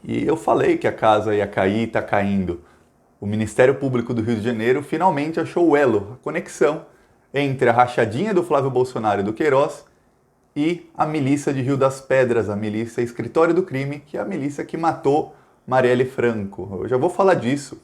E eu falei que a casa ia cair e está caindo. O Ministério Público do Rio de Janeiro finalmente achou o elo, a conexão entre a rachadinha do Flávio Bolsonaro e do Queiroz e a milícia de Rio das Pedras, a milícia Escritório do Crime, que é a milícia que matou Marielle Franco. Eu já vou falar disso.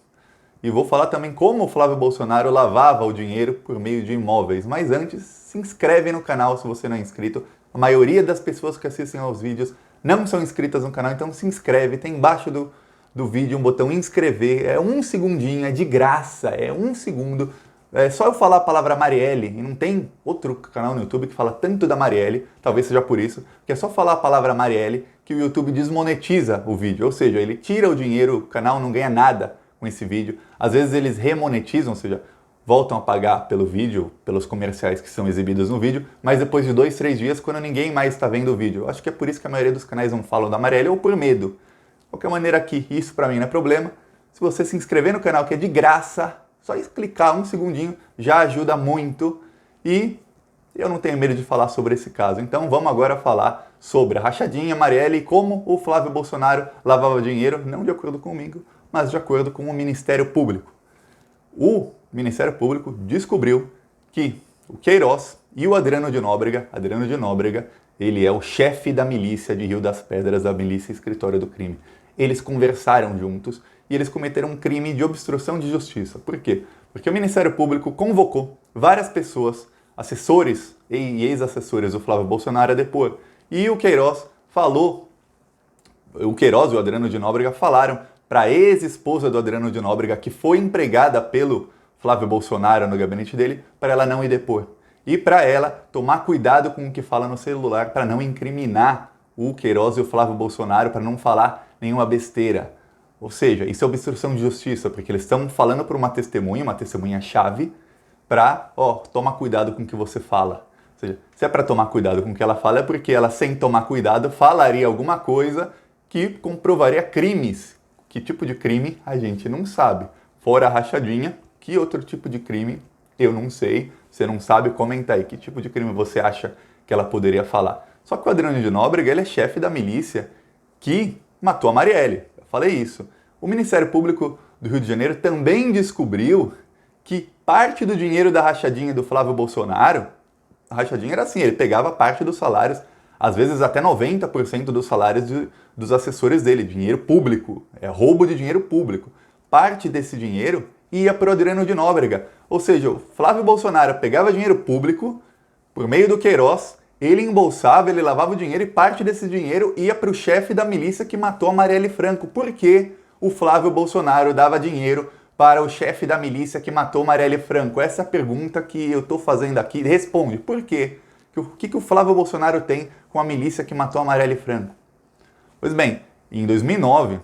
E vou falar também como o Flávio Bolsonaro lavava o dinheiro por meio de imóveis. Mas antes, se inscreve no canal se você não é inscrito. A maioria das pessoas que assistem aos vídeos não são inscritas no canal, então se inscreve. Tem embaixo do vídeo um botão inscrever. É um segundinho, é de graça, é um segundo. É só eu falar a palavra Marielle, e não tem outro canal no YouTube que fala tanto da Marielle, talvez seja por isso, que é só falar a palavra Marielle que o YouTube desmonetiza o vídeo, ou seja, ele tira o dinheiro, o canal não ganha nada com esse vídeo. Às vezes eles remonetizam, ou seja, voltam a pagar pelo vídeo, pelos comerciais que são exibidos no vídeo, mas depois de 2, 3 dias, quando ninguém mais está vendo o vídeo. Eu acho que é por isso que a maioria dos canais não falam da Marielle, ou por medo. De qualquer maneira aqui, isso pra mim não é problema. Se você se inscrever no canal, que é de graça, só clicar um segundinho, já ajuda muito. E eu não tenho medo de falar sobre esse caso. Então vamos agora falar sobre a rachadinha Marielle e como o Flávio Bolsonaro lavava dinheiro, não de acordo comigo, mas de acordo com o Ministério Público. O Ministério Público descobriu que o Queiroz e o Adriano de Nóbrega, ele é o chefe da milícia de Rio das Pedras, da milícia Escritório do Crime. Eles conversaram juntos e eles cometeram um crime de obstrução de justiça. Por quê? Porque o Ministério Público convocou várias pessoas, assessores e ex-assessores do Flávio Bolsonaro a depor. E o Queiroz e o Adriano de Nóbrega falaram para a ex-esposa do Adriano de Nóbrega, que foi empregada pelo Flávio Bolsonaro no gabinete dele, para ela não ir depor. E para ela tomar cuidado com o que fala no celular, para não incriminar o Queiroz e o Flávio Bolsonaro, para não falar nenhuma besteira. Ou seja, isso é obstrução de justiça, porque eles estão falando para uma testemunha-chave, para, toma cuidado com o que você fala. Ou seja, se é para tomar cuidado com o que ela fala, é porque ela, sem tomar cuidado, falaria alguma coisa que comprovaria crimes. Que tipo de crime a gente não sabe. Fora a rachadinha, que outro tipo de crime eu não sei. Você não sabe, comenta aí. Que tipo de crime você acha que ela poderia falar? Só que o Adriano de Nóbrega, ele é chefe da milícia que matou a Marielle. Eu falei isso. O Ministério Público do Rio de Janeiro também descobriu que parte do dinheiro da rachadinha do Flávio Bolsonaro, a rachadinha era assim, ele pegava parte dos salários, às vezes até 90% dos salários dos assessores dele, dinheiro público, é roubo de dinheiro público. Parte desse dinheiro ia para o Adriano de Nóbrega, ou seja, o Flávio Bolsonaro pegava dinheiro público por meio do Queiroz, ele embolsava, ele lavava o dinheiro e parte desse dinheiro ia para o chefe da milícia que matou a Marielle Franco. Por que o Flávio Bolsonaro dava dinheiro para o chefe da milícia que matou Marielle Franco? Essa é a pergunta que eu estou fazendo aqui. Responde, por quê? O que o Flávio Bolsonaro tem com a milícia que matou a Marielle Franco? Pois bem, em 2009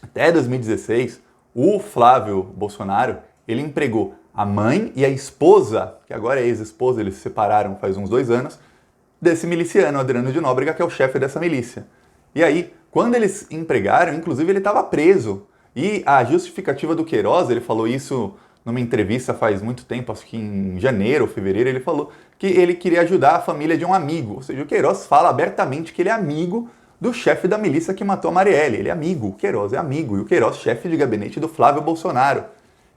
até 2016, o Flávio Bolsonaro, ele empregou a mãe e a esposa, que agora é ex-esposa, eles se separaram faz uns 2 anos, desse miliciano, Adriano de Nóbrega, que é o chefe dessa milícia. E aí, quando eles empregaram, inclusive ele estava preso. E a justificativa do Queiroz, ele falou isso numa entrevista faz muito tempo, acho que em janeiro ou fevereiro, ele falou que ele queria ajudar a família de um amigo. Ou seja, o Queiroz fala abertamente que ele é amigo do chefe da milícia que matou a Marielle. Ele é amigo, o Queiroz é amigo. E o Queiroz, chefe de gabinete do Flávio Bolsonaro.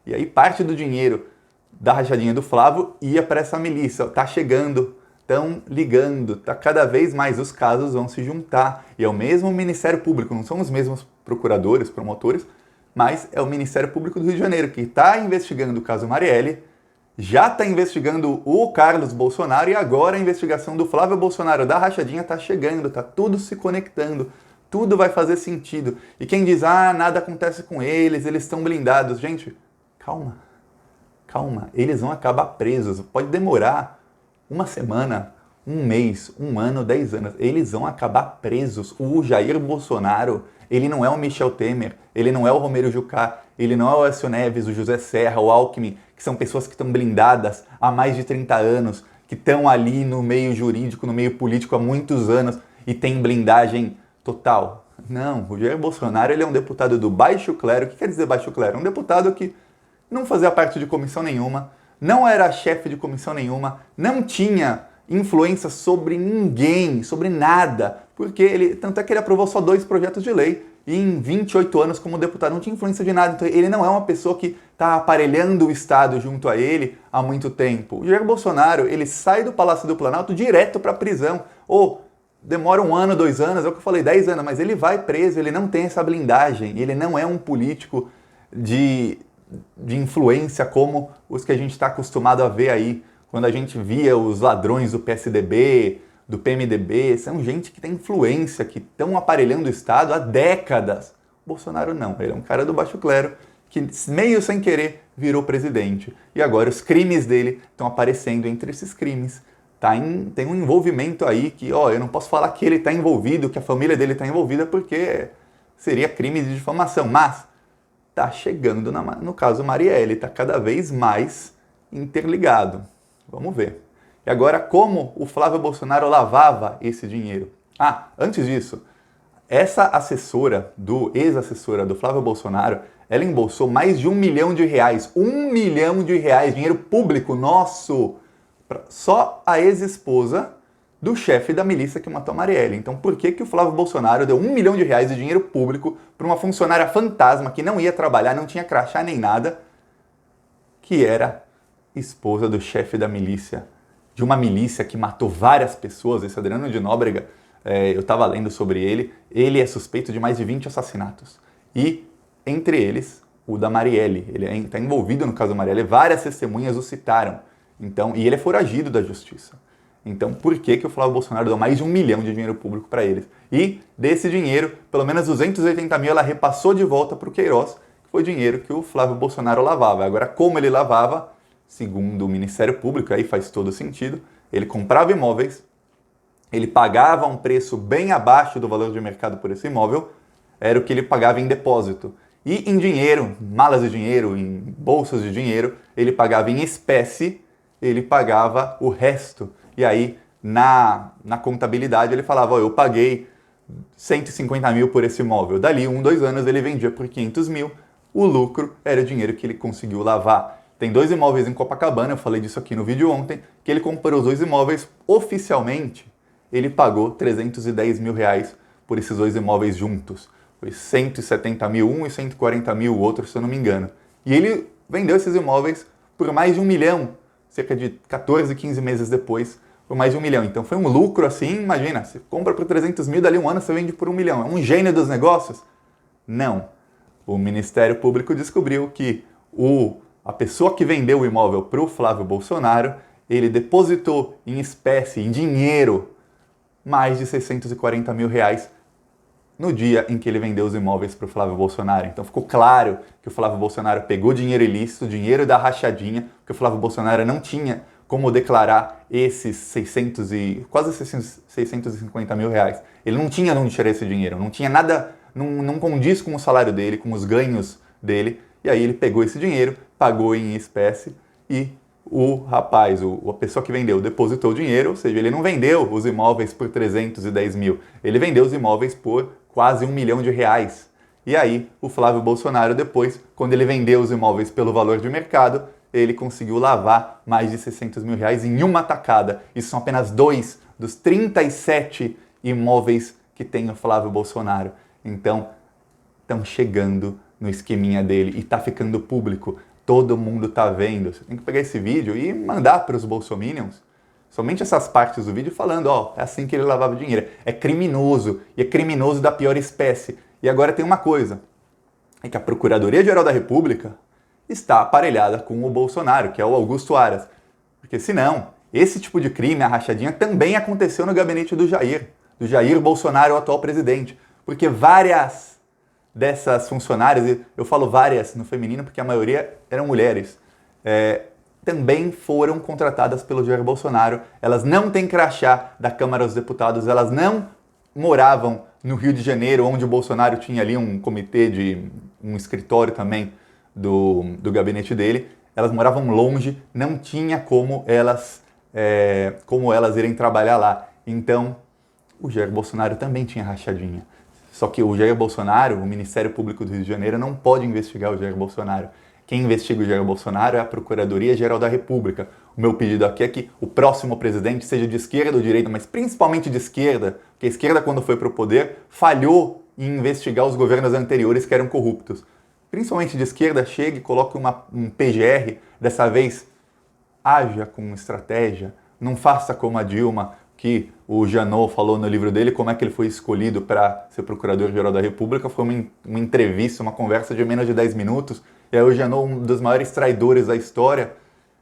E aí parte do dinheiro da rachadinha do Flávio ia para essa milícia. Tá chegando, estão ligando, tá cada vez mais os casos vão se juntar. E é o mesmo Ministério Público, não são os mesmos procuradores, promotores, mas é o Ministério Público do Rio de Janeiro que está investigando o caso Marielle, já está investigando o Carlos Bolsonaro e agora a investigação do Flávio Bolsonaro da rachadinha está chegando, está tudo se conectando, tudo vai fazer sentido. E quem diz, nada acontece com eles estão blindados. Gente, calma, eles vão acabar presos, pode demorar uma semana, um mês, um ano, 10 anos, eles vão acabar presos. O Jair Bolsonaro, ele não é o Michel Temer, ele não é o Romero Jucá, ele não é o Aécio Neves, o José Serra, o Alckmin, que são pessoas que estão blindadas há mais de 30 anos, que estão ali no meio jurídico, no meio político há muitos anos e tem blindagem total. Não, o Jair Bolsonaro, ele é um deputado do baixo clero. O que quer dizer baixo clero? Um deputado que não fazia parte de comissão nenhuma, não era chefe de comissão nenhuma, não tinha influência sobre ninguém, sobre nada, porque tanto é que ele aprovou só 2 projetos de lei e em 28 anos como deputado, não tinha influência de nada. Então ele não é uma pessoa que está aparelhando o Estado junto a ele há muito tempo. O Jair Bolsonaro, ele sai do Palácio do Planalto direto para a prisão. Ou demora 1 ano, 2 anos, é o que eu falei, 10 anos, mas ele vai preso, ele não tem essa blindagem, ele não é um político de influência como os que a gente está acostumado a ver aí, quando a gente via os ladrões do PSDB, do PMDB, são gente que tem influência, que estão aparelhando o Estado há décadas. Bolsonaro não, ele é um cara do baixo clero que meio sem querer virou presidente. E agora os crimes dele estão aparecendo entre esses crimes. Tem um envolvimento aí que, eu não posso falar que ele está envolvido, que a família dele está envolvida, porque seria crime de difamação, mas está chegando no caso Marielle, está cada vez mais interligado. Vamos ver. E agora, como o Flávio Bolsonaro lavava esse dinheiro? Antes disso, essa ex-assessora do Flávio Bolsonaro, ela embolsou mais de R$1 milhão. R$1 milhão, dinheiro público nosso, só a ex-esposa do chefe da milícia que matou a Marielle. Então, por que o Flávio Bolsonaro deu R$1 milhão de dinheiro público para uma funcionária fantasma que não ia trabalhar, não tinha crachá nem nada, que era esposa do chefe da milícia, de uma milícia que matou várias pessoas? Esse Adriano de Nóbrega, eu estava lendo sobre ele é suspeito de mais de 20 assassinatos. E, entre eles, o da Marielle. Ele está envolvido no caso da Marielle, várias testemunhas o citaram. Então, e ele é foragido da justiça. Então, por que o Flávio Bolsonaro deu mais de R$1 milhão de dinheiro público para eles? E desse dinheiro, pelo menos 280 mil ela repassou de volta para o Queiroz, que foi dinheiro que o Flávio Bolsonaro lavava. Agora, como ele lavava, segundo o Ministério Público, aí faz todo sentido, ele comprava imóveis, ele pagava um preço bem abaixo do valor de mercado por esse imóvel, era o que ele pagava em depósito. E em dinheiro, malas de dinheiro, em bolsas de dinheiro, ele pagava em espécie, ele pagava o resto. E aí, na contabilidade, ele falava, eu paguei 150 mil por esse imóvel. Dali, 1, 2 anos, ele vendia por 500 mil. O lucro era o dinheiro que ele conseguiu lavar. Tem 2 imóveis em Copacabana, eu falei disso aqui no vídeo ontem, que ele comprou os 2 imóveis oficialmente. Ele pagou 310 mil reais por esses 2 imóveis juntos. Foi 170 mil um e 140 mil o outro, se eu não me engano. E ele vendeu esses imóveis por mais de R$1 milhão, cerca de 14, 15 meses depois, por mais de R$1 milhão. Então foi um lucro assim, imagina, você compra por 300 mil, dali 1 ano você vende por R$1 milhão. É um gênio dos negócios? Não. O Ministério Público descobriu que a pessoa que vendeu o imóvel para o Flávio Bolsonaro, ele depositou em espécie, em dinheiro, mais de 640 mil reais no dia em que ele vendeu os imóveis para o Flávio Bolsonaro. Então ficou claro que o Flávio Bolsonaro pegou dinheiro ilícito, dinheiro da rachadinha, porque o Flávio Bolsonaro não tinha como declarar esses quase 650 mil reais. Ele não tinha onde tirar esse dinheiro, não tinha nada, não condiz com o salário dele, com os ganhos dele, e aí ele pegou esse dinheiro, pagou em espécie e o rapaz, a pessoa que vendeu, depositou o dinheiro, ou seja, ele não vendeu os imóveis por 310 mil, ele vendeu os imóveis por quase R$1 milhão. E aí, o Flávio Bolsonaro, depois, quando ele vendeu os imóveis pelo valor de mercado, ele conseguiu lavar mais de 600 mil reais em uma tacada. Isso são apenas 2 dos 37 imóveis que tem o Flávio Bolsonaro. Então, estão chegando no esqueminha dele e está ficando público. Todo mundo está vendo. Você tem que pegar esse vídeo e mandar para os bolsominions. Somente essas partes do vídeo falando, é assim que ele lavava dinheiro. É criminoso, e é criminoso da pior espécie. E agora tem uma coisa, é que a Procuradoria-Geral da República está aparelhada com o Bolsonaro, que é o Augusto Aras. Porque senão, esse tipo de crime, a rachadinha, também aconteceu no gabinete do Jair Bolsonaro, o atual presidente. Porque várias dessas funcionárias, e eu falo várias no feminino porque a maioria eram mulheres, também foram contratadas pelo Jair Bolsonaro. Elas não têm crachá da Câmara dos Deputados, elas não moravam no Rio de Janeiro, onde o Bolsonaro tinha ali um comitê, um escritório também do gabinete dele. Elas moravam longe, não tinha como elas irem trabalhar lá. Então, o Jair Bolsonaro também tinha rachadinha. Só que o Jair Bolsonaro, o Ministério Público do Rio de Janeiro, não pode investigar o Jair Bolsonaro. Quem investiga o Jair Bolsonaro é a Procuradoria-Geral da República. O meu pedido aqui é que o próximo presidente seja de esquerda ou direita, mas principalmente de esquerda, porque a esquerda, quando foi para o poder, falhou e investigar os governos anteriores que eram corruptos. Principalmente de esquerda, chega e coloca um PGR, dessa vez haja com estratégia, não faça como a Dilma, que o Janot falou no livro dele, como é que ele foi escolhido para ser Procurador-Geral da República. Foi uma entrevista, uma conversa de menos de 10 minutos, e aí o Janot, um dos maiores traidores da história,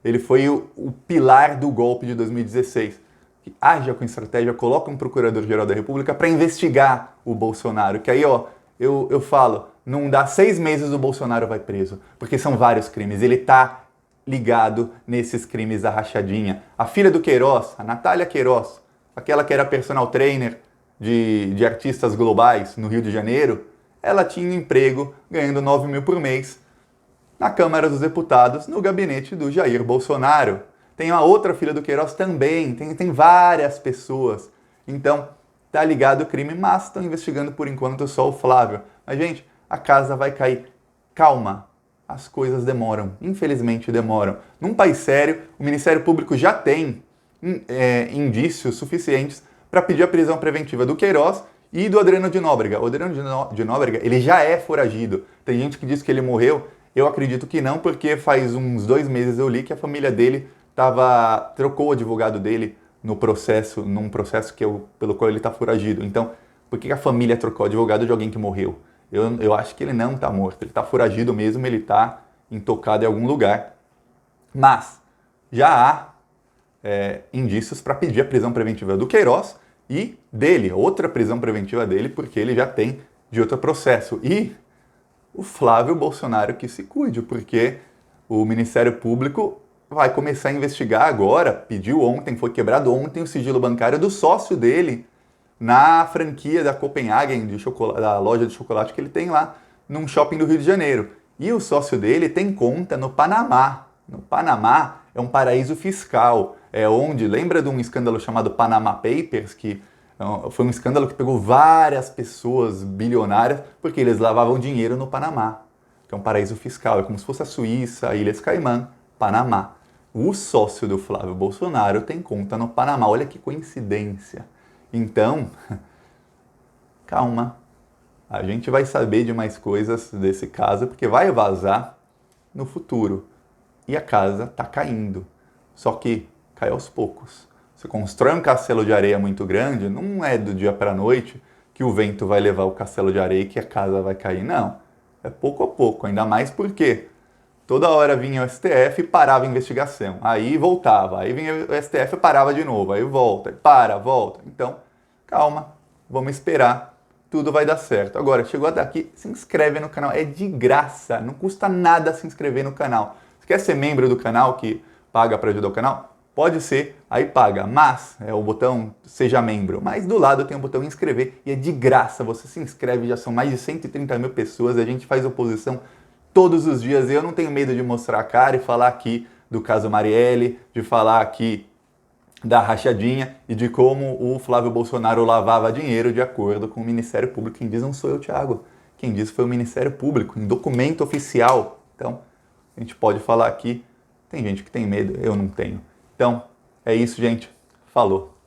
ele foi o pilar do golpe de 2016. Que haja com estratégia, coloca um Procurador-Geral da República para investigar o Bolsonaro, que aí, ó, eu falo, não dá 6 meses o Bolsonaro vai preso, porque são vários crimes, ele tá ligado nesses crimes da rachadinha. A filha do Queiroz, a Natália Queiroz, aquela que era personal trainer de artistas globais no Rio de Janeiro, ela tinha um emprego ganhando 9 mil por mês na Câmara dos Deputados, no gabinete do Jair Bolsonaro. Tem uma outra filha do Queiroz também, tem várias pessoas. Então, tá ligado o crime, mas estão investigando por enquanto só o Flávio. Mas, gente, a casa vai cair. Calma, as coisas demoram, infelizmente demoram. Num país sério, o Ministério Público já tem indícios suficientes para pedir a prisão preventiva do Queiroz e do Adriano de Nóbrega. O Adriano de Nóbrega, ele já é foragido. Tem gente que diz que ele morreu. Eu acredito que não, porque faz uns 2 meses eu li que a família dele trocou o advogado dele num processo pelo qual ele está foragido. Então, por que a família trocou o advogado de alguém que morreu? Eu acho que ele não está morto, ele está foragido mesmo, ele está intocado em algum lugar. Mas já há indícios para pedir a prisão preventiva do Queiroz e dele, outra prisão preventiva dele, porque ele já tem de outro processo. E o Flávio Bolsonaro que se cuide, porque o Ministério Público vai começar a investigar agora, pediu ontem, foi quebrado ontem o sigilo bancário do sócio dele na franquia da Copenhagen, da loja de chocolate que ele tem lá num shopping do Rio de Janeiro. E o sócio dele tem conta no Panamá. No Panamá é um paraíso fiscal, é onde, lembra de um escândalo chamado Panama Papers, que foi um escândalo que pegou várias pessoas bilionárias porque eles lavavam dinheiro no Panamá, que é um paraíso fiscal, é como se fosse a Suíça, Ilhas Caimã, Panamá. O sócio do Flávio Bolsonaro tem conta no Panamá, olha que coincidência. Então, calma, a gente vai saber de mais coisas desse caso, porque vai vazar no futuro. E a casa está caindo, só que cai aos poucos. Você constrói um castelo de areia muito grande, não é do dia para a noite que o vento vai levar o castelo de areia e que a casa vai cair, não. É pouco a pouco, ainda mais porque toda hora vinha o STF e parava a investigação, aí voltava, aí vinha o STF e parava de novo, aí volta, volta. Então, calma, vamos esperar, tudo vai dar certo. Agora, chegou até aqui, se inscreve no canal, é de graça, não custa nada se inscrever no canal. Você quer ser membro do canal, que paga para ajudar o canal? Pode ser, aí paga, mas é o botão seja membro, mas do lado tem o botão inscrever e é de graça, você se inscreve, já são mais de 130 mil pessoas, a gente faz oposição todos os dias e eu não tenho medo de mostrar a cara e falar aqui do caso Marielle, de falar aqui da rachadinha e de como o Flávio Bolsonaro lavava dinheiro de acordo com o Ministério Público. Quem diz não sou eu, Thiago, quem diz foi o Ministério Público, em documento oficial. Então, a gente pode falar aqui, tem gente que tem medo, eu não tenho. Então, é isso, gente. Falou!